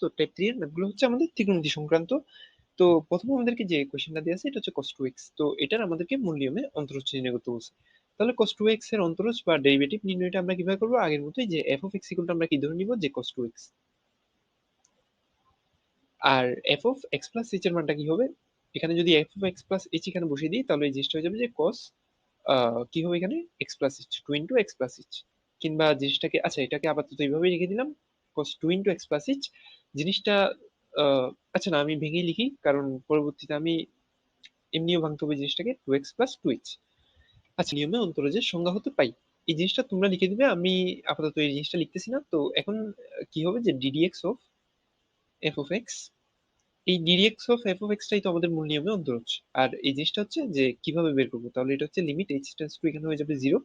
তো টাইপ 3 এর ম্যাথগুলো হচ্ছে আমাদের ত্রিকোণমিতি সংক্রান্ত। তো প্রথমে আমাদেরকে যে কোশ্চেনটা দেওয়া আছে এটা হচ্ছে cos 2x। তো এটার আমাদেরকে মূল নিয়মে অন্তরজ নির্ণয় করতে বলছে। তাহলে cos 2x এর অন্তরজ বা ডেরিভেটিভ নির্ণয়টা আমরা কিভাবে করবো? আগের মতোই যে f of x ইকুয়াল আমরা কি ধরে নিব যে cos 2x, R f of x plus h এর মানটা কি হবে? এখানে যদি f of x plus h এখানে বসিয়ে দিই তাহলে এই জিনিসটা হয়ে যাবে যে cos কি হবে এখানে x plus h, 2 into x plus h, কিংবা জিনিসটাকে আচ্ছা এটাকে আপাতত এইভাবে রেখে দিলাম cos 2 into x plus h জিনিসটা। আচ্ছা না, আমি ভেঙেই লিখি কারণ পরবর্তীতে আমি এমনিও ভাঙতে হবে জিনিসটাকে 2x plus 2h। আচ্ছা, নিয়মে অন্তরজের সংজ্ঞা হতে পাই এই জিনিসটা তোমরা লিখে দিবে, আমি আপাতত এই জিনিসটা লিখতেছি না। তো এখন কি হবে যে ddx of f of x, এই ddx of f of x টাই তো আমাদের মূল নিয়মে অন্তরজ। আর এই জিনিসটা হচ্ছে যে কিভাবে বের করবো, তাহলে এটা হচ্ছে লিমিট h টেন্ডস টু এখানে হয়ে যাবে 0,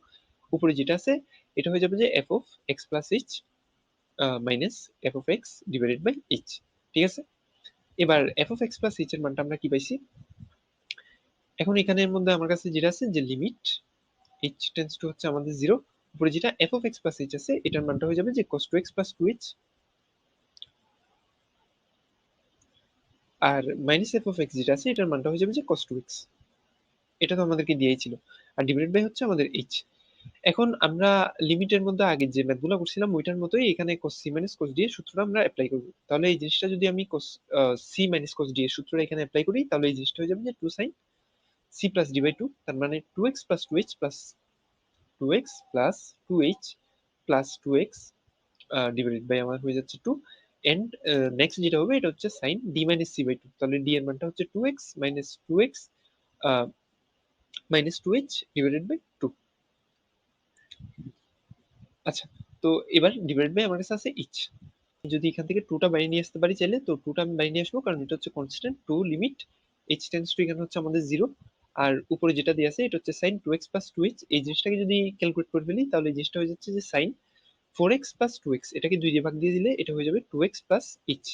উপরে যেটা আছে এটা হয়ে যাবে যে f of x plus h minus f of x divided by h। ঠিক আছে, এবার f of x plus h এর মানটা আমরা কি পাইছি? এখন এখানের মধ্যে আমার কাছে যেটা আছে যে লিমিট h টেন্ডস টু হচ্ছে আমাদের 0, উপরে যেটা f of x plus h আছে এটার মানটা হয়ে যাবে যে cos 2x plus 2h, আর মাইনাস f of x যেটা আছে এটার মানটা হয়ে যাবে যে cos 2x। এটা তো আমাদেরকে দিয়েই ছিল, আর ডিভাইডেড বাই হচ্ছে আমাদের h। এখন আমরা লিমিটের মধ্যে আগে যে ম্যাথগুলো করছিলাম ওইটার মতোই এখানে cos c minus cos d এর সূত্রটা আমরা অ্যাপ্লাই করব। তাহলে এই জিনিসটা যদি আমি cos c minus cos d এর সূত্রটা এখানে অ্যাপ্লাই করি তাহলে এই জিনিসটা হয়ে যাবে যে 2 sin c plus d by 2, তার মানে 2x plus 2h plus 2x plus 2h plus 2x divided by আমার হয়ে যাচ্ছে 2, এন্ড নেক্সট যেটা হবে এটা হচ্ছে sin d minus c by 2। তাহলে d এর মানটা হচ্ছে 2x minus 2x minus 2h divided by 2। আচ্ছা, তো এবার ডিভাইড বাই আমার কাছে আছে ইচ। যদি এখান থেকে 2টা বাইরে নিয়ে আসতে পারি চাইলে, তো 2টা আমি বাইরে নিয়ে আসবো কারণ এটা হচ্ছে constant. 2 limit h tends two এখানে হচ্ছে আমাদের 0, আর উপরে যেটা দিয়ে আছে এটা হচ্ছে sin 2x plus 2h। এই জিনিসটাকে যদি ক্যালকুলেট করে ফেলি তাহলে এই জিনিসটা হয়ে যাচ্ছে যে sin 4x plus 2x, এটাকে 2 দিয়ে ভাগ দিয়ে দিলে এটা হয়ে যাবে 2x plus h,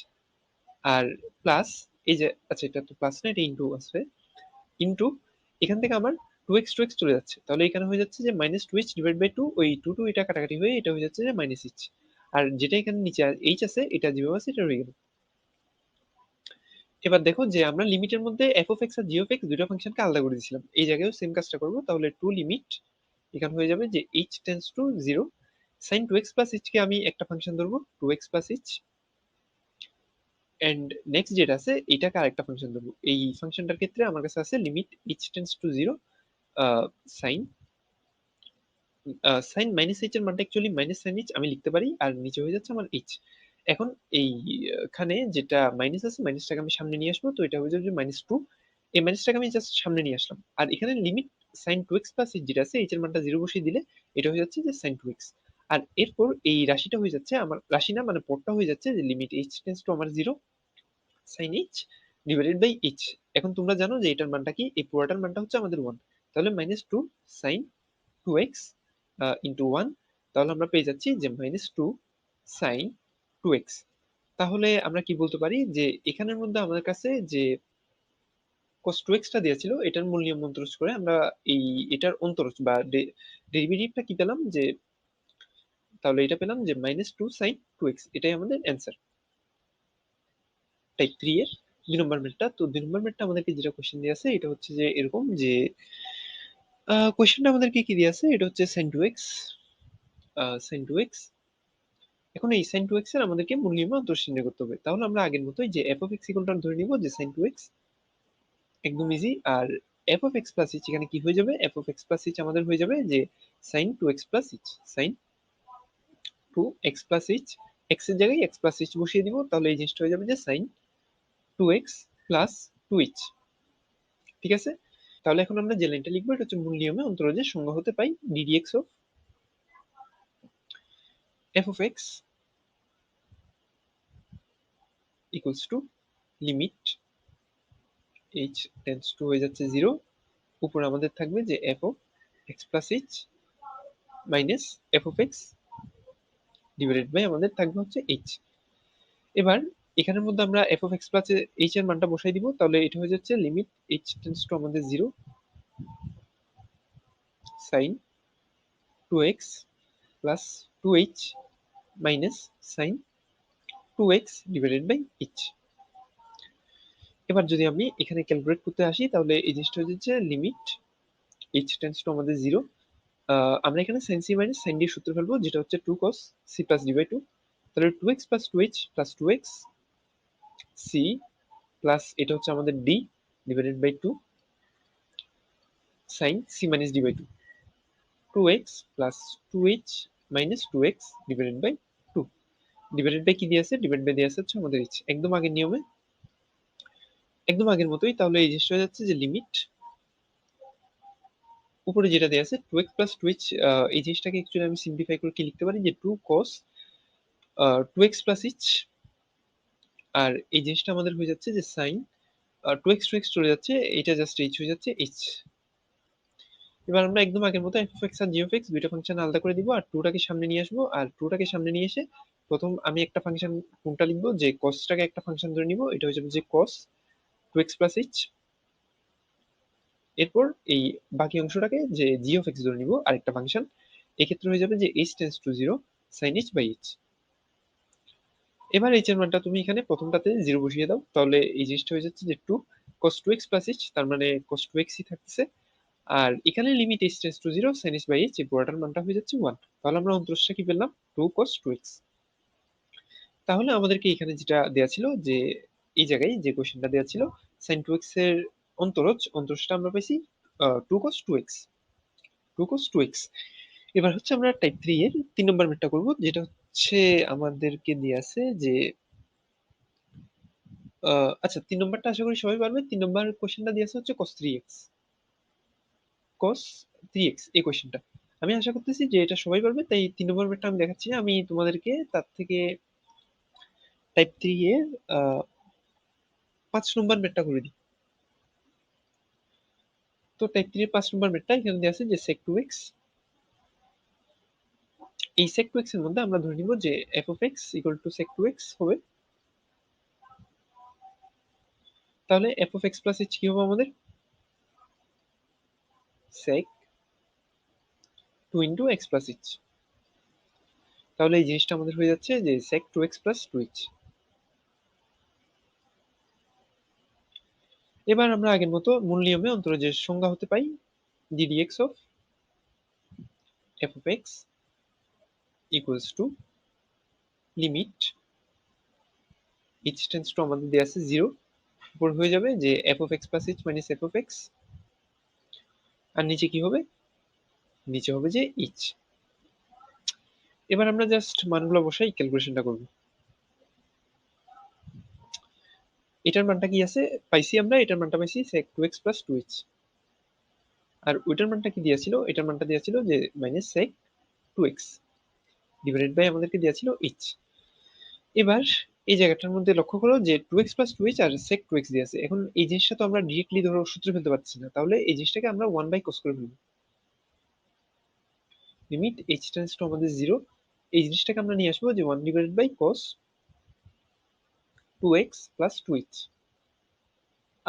আর প্লাস এই যে আচ্ছা এটা তো প্লাস না, এটা ইনটু আসবে, ইনটু এখান থেকে আমার 2x চলে যাচ্ছে, তাহলে এখানে হয়ে যাচ্ছে যে মাইনাস 2h ডিভাইড বাই 2, ওই 2 এটা কাটাকাটি হয়ে এটা হয়ে যাচ্ছে যে মাইনাস h, আর যেটা এখানে নিচে h আছে এটা যেভাবে আছে এটা রয়ে গেল। এবার দেখো যে আমরা লিমিটের মধ্যে f of x R g of x দুটো ফাংশনকে আলাদা করে দিয়েছিলাম, এই জায়গায়ও সেম কাজটা করবো। তাহলে 2 লিমিট এখানে হয়ে যাবে যে h tends to 0, sin 2x plus h কে আমি একটা ফাংশন ধরবো 2x plus h, and next যেটা আছে এটাকে আরেকটা ফাংশন ধরবো। এই ফাংশনটার ক্ষেত্রে আমার কাছে আছে limit h tends to 0 sin sine minus h এর মানটা অ্যাকচুয়ালি মাইনাস সাইন এইচ আমি লিখতে পারি, আর নিচে হয়ে যাচ্ছে আমার এইচ। এখন এইখানে যেটা মাইনাস আছে মাইনাসটাকে আমি সামনে নিয়ে আসবো, তো এটা হয়ে যাবে -2, এই মাইনাসটাকে আমি জাস্ট সামনে নিয়ে আসলাম, আর এখানে limit sign 2x plus H যেটা আছে এইচ এর মানটা 0 বসিয়ে দিলে এটা হয়ে যাচ্ছে যে সাইন 2x। আর এরপর এই রাশিটা হয়ে যাচ্ছে আমার রাশি না মানে পদটা হয়ে যাচ্ছে যে লিমিট এইচ টেন্ডস টু আমার 0 sine h divided by h. এখন তোমরা জানো যে এটার মানটা কি, এই পুরোটার মানটা হচ্ছে আমাদের 1, তাহলে -2 সাইন 2x ইন্টু 1, তাহলে আমরা পেয়ে যাচ্ছি যে -2 সাইন 2x। তাহলে আমরা কি বলতে পারি যে এখানের মধ্যে আমাদের কাছে যে cos 2x টা দেওয়া ছিল এটার মূল নিয়ম অন্তরজ করে আমরা এই এটার অন্তরজ বা ডেরিভেটিভটা কি পেলাম যে, তাহলে এটা পেলাম যে -2 সাইন 2x, এটাই আমাদের অ্যান্সার টাইপ 3 এর 2 নম্বর ম্যাথটা। তো 2 নম্বর ম্যাথটা আমাদেরকে যেটা কোশ্চেন দিয়ে আছে এটা হচ্ছে যে এরকম যে কোশ্চেনটা আমাদেরকে কি দিয়ে আছে, এটা হচ্ছে sin 2x sin 2x। এখন এই sin 2x এর আমাদেরকে মূল নিয়মে অন্তরজ নির্ণয় করতে হবে। তাহলে আমরা আগের মতোই যে f of x ইকুয়ালটা ধরে নিব যে sin 2x, একদম ইজি। আর f of x plus h এখানে কি হয়ে যাবে, f of x plus h আমাদের হয়ে যাবে যে sin 2x plus h, sin 2x plus h, x এর জায়গায় x plus h বসিয়ে দিব, তাহলে এই জিনিসটা হয়ে যাবে যে sin 2x plus 2h। ঠিক আছে, তাহলে এখন আমরা যে লাইনটা লিখবো এটা হচ্ছে মূল নিয়মে অন্তরজের সংজ্ঞা হতে পাই ddx of f of x equals to limit h tends to হয়ে যাচ্ছে 0, উপরে আমাদের থাকবে যে f of x plus h minus f of x divided by আমাদের থাকবে হচ্ছে h। এবার এখানের মধ্যে আমরা f of x plus h এর মানটা বসাই দিব, তাহলে এটা হয়ে যাচ্ছে লিমিট h tends to আমাদের 0 sin 2x plus 2h minus sin 2x divided by h। এবার যদি আমি এখানে ক্যালকুলেট করতে আসি তাহলে এই জিনিসটা হচ্ছে লিমিট h টেন্ডস টু আমাদের 0। আমরা এখানে sin c minus sin d এর সূত্র ফেলবো, যেটা হচ্ছে 2 cos c plus d by 2। তাহলে 2x প্লাস 2h plus 2x c plus এটা হচ্ছে আমাদের d divided by 2 sin c minus d by 2। 2x প্লাস 2h minus 2x divided by 2। Divided by কি দিয়ে আছে? ডিভাইড বাই দিয়ে আছে হচ্ছে আমাদের h। একদম আগের নিয়মে, একদম আগের মতোই। তাহলে এই জিনিসটা হয়ে যাচ্ছে যে লিমিট উপরে যেটা দেওয়া আছে 2x প্লাস 2h, এই জিনিসটাকে অ্যাকচুয়ালি আমি সিম্পলিফাই করে কি লিখতে পারি যে 2 cos 2x প্লাস h, আর এই জিনিসটা আমাদের হয়ে যাচ্ছে যে sin 2x চলে যাচ্ছে, এটা জাস্ট h হয়ে যাচ্ছে h। এবার আমরা একদম আগের মতো f(x) আর g(x) দুইটা ফাংশন আলাদা করে দিব, আর 2টাকে সামনে নিয়ে আসবো। আর 2টাকে সামনে নিয়ে এসে প্রথম আমি একটা ফাংশন কোনটা লিখবো, যে cosটাকে একটা ফাংশন ধরে নিব, এটা হয়ে যাবে যে cos 2x প্লাস h। এরপর এই বাকি অংশটাকে যে g(x) ধরে নিব আরেকটা ফাংশন, এক্ষেত্রে হয়ে যাবে যে h tends to 0 sin h by h। এবার h এর মানটা তুমি এখানে প্রথমটাতে 0 বসিয়ে দাও, তাহলে এই জিনিসটা হয়ে যাচ্ছে যে 2 cos 2x প্লাস h, তার মানে cos 2x ই থাকতেছে। আর এখানে limit h tends to 0 sin h by h, এই পুরোটার মানটা হয়ে যাচ্ছে 1। তাহলে আমরা অন্তরটা কি পেলাম? 2 cos 2x। তাহলে আমাদেরকে এখানে যেটা দেয়া ছিল, যে এই জায়গায় যে কোশ্চেনটা দেয়া ছিল sin 2x এর অন্তরজটা আমরা পাইছি 2 cos 2x। 2 cos 2x। এবার হচ্ছে আমরা টাইপ 3 এর 3 নম্বর ম্যাথটা করব, যেটা হচ্ছে আমাদেরকে দিয়ে আছে যে আচ্ছা 3 নম্বরটা আশা করি সবাই পারবে। 3 নম্বর কোশ্চেনটা দিয়ে আছে হচ্ছে cos 3x। cos 3x এই কোশ্চেনটা আমি আশা করতেছি যে এটা সবাই পারবে, তাই 3 নম্বর ম্যাথটা আমি দেখাচ্ছি না, আমি তোমাদেরকে তার থেকে টাইপ 3 এর 5 নম্বর ম্যাথটা করে দিই। তো টাইপ 3 এর 5 নম্বর ম্যাথটা এখানে দেয়া আছে যে sec 2x। এই sec 2x এর মধ্যে আমরা ধরে নিব যে f of x equal to sec 2x হবে। তাহলে f of x plus h কি হবে আমাদের? sec 2 into x plus h। তাহলে এই জিনিসটা আমাদের হয়ে যাচ্ছে যে sec 2x plus 2h। এবার আমরা আগের মতো মূল নিয়মে অন্তরজের সংজ্ঞা হতে পাই ddx of f of x equals to limit h tends to আমাদের দেয়া আছে 0, উপর হয়ে যাবে যে f of x plus h minus f of x, আর নিচে কি হবে? নিচে হবে যে h। এবার আমরা জাস্ট মানগুলো বসাই ক্যালকুলেশনটা করব। এটার মানটা কি আছে পাইছি আমরা? এটার মানটা পাইছি sec 2x plus 2h। আর ওইটার মানটা কি দিয়েছিল? এটার মানটা দিয়েছিল যে minus sec 2x divided by আমাদেরকে দিয়েছিল h। এবার এই জায়গাটার মধ্যে লক্ষ্য করো যে 2x plus 2h আর sec 2x দিয়ে আছে। এখন এই জিনিসটা তো আমরা ডিরেক্টলি ধরো সূত্রে ফেলতে পারছি না, তাহলে এই জিনিসটাকে আমরা 1 বাই cos করে ফেলবো। লিমিট h টেন্ডস টু আমাদের 0, এই জিনিসটাকে আমরা নিয়ে আসবো যে 1 divided by cos 2x plus 2h।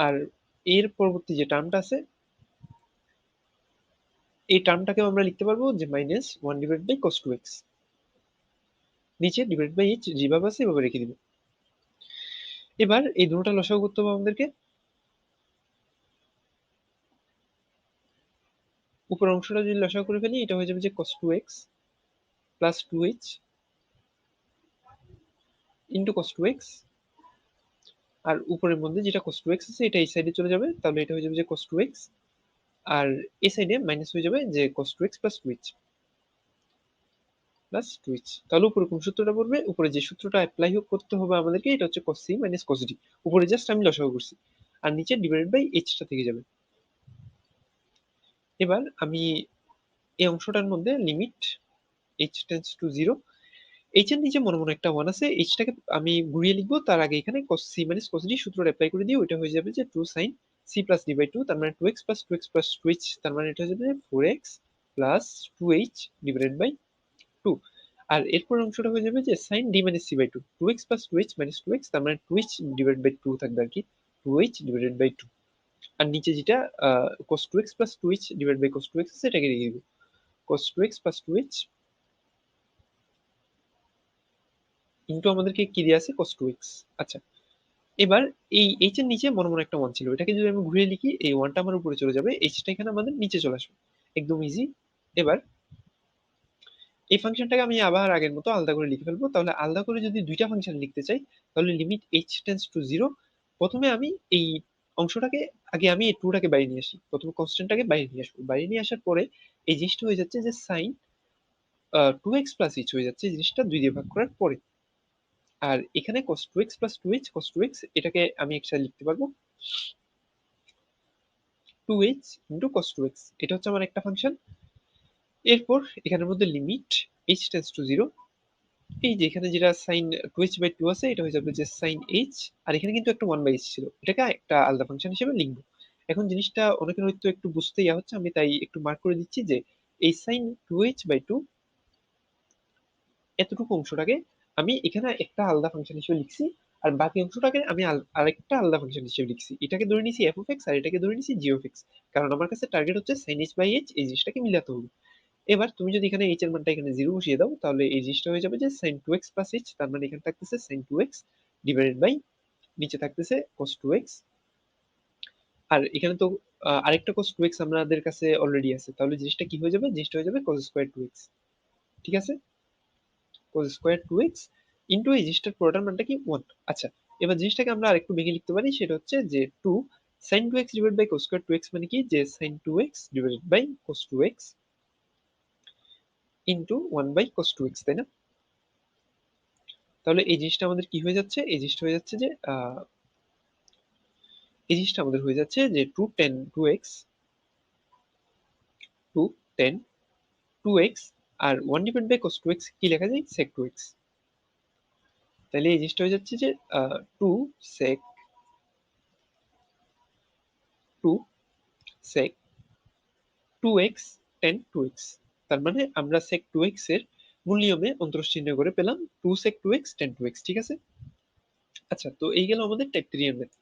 আর এর পরবর্তী যে টার্মটা আছে, এই টার্মটাকেও আমরা লিখতে পারবো যে minus 1 divide by cos 2x। নিচে ডিভাইড বাই h যেভাবে আছে এভাবে রেখে দিব। এবার এই দুটোটা লসাগু করতে হবে আমাদেরকে। উপর অংশটা যদি লসাগু করে ফেলি, এটা হয়ে যাবে যে cos 2x প্লাস 2h ইন্টু cos 2x, আর উপরের মধ্যে যেটা cos 2x আছে এটা এই সাইডে চলে যাবে, তাহলে এটা হয়ে যাবে যে cos 2x, আর এই সাইডে মাইনাস হয়ে যাবে যে cos 2x প্লাস 2h প্লাস 2h। তাহলে উপরে কোন সূত্রটা পড়বে? উপরে যে সূত্রটা অ্যাপ্লাই করতে হবে আমাদেরকে, এটা হচ্ছে cos c minus cos d। উপরে জাস্ট আমি লসাগু করছি, আর নিচে ডিভাইডেড বাই h টা থেকে যাবে। এবার আমি এই অংশটার মধ্যে limit h tends to 0, h এর নিচে মনে মনে একটা 1 আছে, h টাকে আমি ঘুরিয়ে লিখবো, তার আগে এখানে cos c minus cos d সূত্রটা অ্যাপ্লাই করে দিই, ওইটা হয়ে যাবে যে 2 sin c plus d by 2, তার মানে 2x plus 2x plus 2h, তার মানে এটা হয়ে যাবে 4x plus 2h divided by 2। আর এরপর অংশটা হয়ে যাবে যে sin d minus c by 2, 2x plus 2h minus 2x, তার মানে 2h divided by 2 থাকবে আর কি, 2h divided by 2। আর নিচে যেটা cos 2x plus 2h divided by cos 2x আছে, এটাকে রেখে দিব, cos 2x plus 2h into আমাদেরকে কি দিয়ে আছে cos 2x। আচ্ছা, এবার এই h এর নিচে মনে মনে একটা 1 ছিল, এটাকে যদি আমি ঘুরিয়ে লিখি এই 1টা আমার উপরে চলে যাবে, h টা এখানে আমাদের নিচে চলে আসবে, একদম ইজি। এবার এই ফাংশনটাকে আমি আবার আগের মতো আলাদা করে লিখে ফেলবো। তাহলে আলাদা করে যদি দুইটা ফাংশন লিখতে চাই তাহলে লিমিট h টেন্স টু 0, প্রথমে আমি এই অংশটাকে আগে আমি এই 2টাকে বাইরে নিয়ে আসি, প্রথমে কনস্ট্যান্টটাকে বাইরে নিয়ে আসবো, বাইরে নিয়ে আসার পরে এই জিনিসটা হয়ে যাচ্ছে যে সাইন 2x প্লাস h হয়ে যাচ্ছে, জিনিসটা 2 দিয়ে ভাগ করার পরে। আর এখানে cos 2x প্লাস 2h cos 2x এটাকে আমি একসাথে লিখতে পারবো 2h ইন্টু cos 2x, এটা হচ্ছে আমার একটা ফাংশন। এরপর এখানের মধ্যে লিমিট h টেন্স টু 0, এই যে এখানে যেটা সাইন 2h/2 আছে এটা হয়ে যাবে যে সাইন h, আর এখানে কিন্তু একটা 1/h ছিল, এটাকে একটা আলাদা ফাংশন হিসেবে লিখবো। এখন জিনিসটা অনেকের হয়তো একটু বুঝতে ইয়া হচ্ছে, আমি তাই একটু মার্ক করে দিচ্ছি যে এই সাইন 2h/2 এতটুকু অংশটাকে আমি এখানে একটা আলাদা ফাংশন হিসেবে লিখছি, আর বাকি অংশটাকে আমি আরেকটা আলাদা ফাংশন হিসেবে লিখছি, এটাকে ধরে নিছি f of x আর এটাকে ধরে নিছি g of x, কারণ আমার কাছে টার্গেট হচ্ছে সাইন h/h, এই জিনিসটাকে মিলাতে হবে। এবার তুমি যদি এখানে h এর মানটা এখানে 0 বসিয়ে দাও তাহলে এই জিনিসটা হয়ে যাবে যে sin 2x প্লাস h, তার মানে এখানে থাকতেছে sin 2x ডিভাইডেড বাই নিচে থাকতেছে cos 2x, আর এখানে তো আরেকটা cos 2x আমাদের কাছে অলরেডি আছে, তাহলে জিনিসটা কি হয়ে যাবে, জিনিসটা হয়ে যাবে cos স্কয়ার 2x। ঠিক আছে, cos স্কয়ার 2x ইনটু এই জিনিসটার পুরোটার মানটা কি 1। আচ্ছা, এবার জিনিসটাকে আমরা আরেকটু ভেঙে লিখতে পারি, সেটা হচ্ছে যে 2 sin 2x divided by cos square 2x মানে কি, যে sin 2x divided by cos 2x into 1 by cos 2x, তাই না? তাহলে এই জিনিসটা আমাদের কি হয়ে যাচ্ছে, এই জিনিসটা হয়ে যাচ্ছে যে এই জিনিসটা আমাদের হয়ে যাচ্ছে যে 2 tan 2x 2 tan 2x আর 1 ডিভাইড বাই cos 2x কি লেখা যায়, sec 2x। তাহলে এই জিনিসটা হয়ে যাচ্ছে যে 2 sec 2 sec 2x tan 2x, তার মানে আমরা sec 2x এর মূল নিয়মে অন্তরজ চিহ্ন করে পেলাম 2 sec 2x tan 2x। ঠিক আছে, আচ্ছা তো এই গেল আমাদের টাইপ 3 এর ম্যাথ।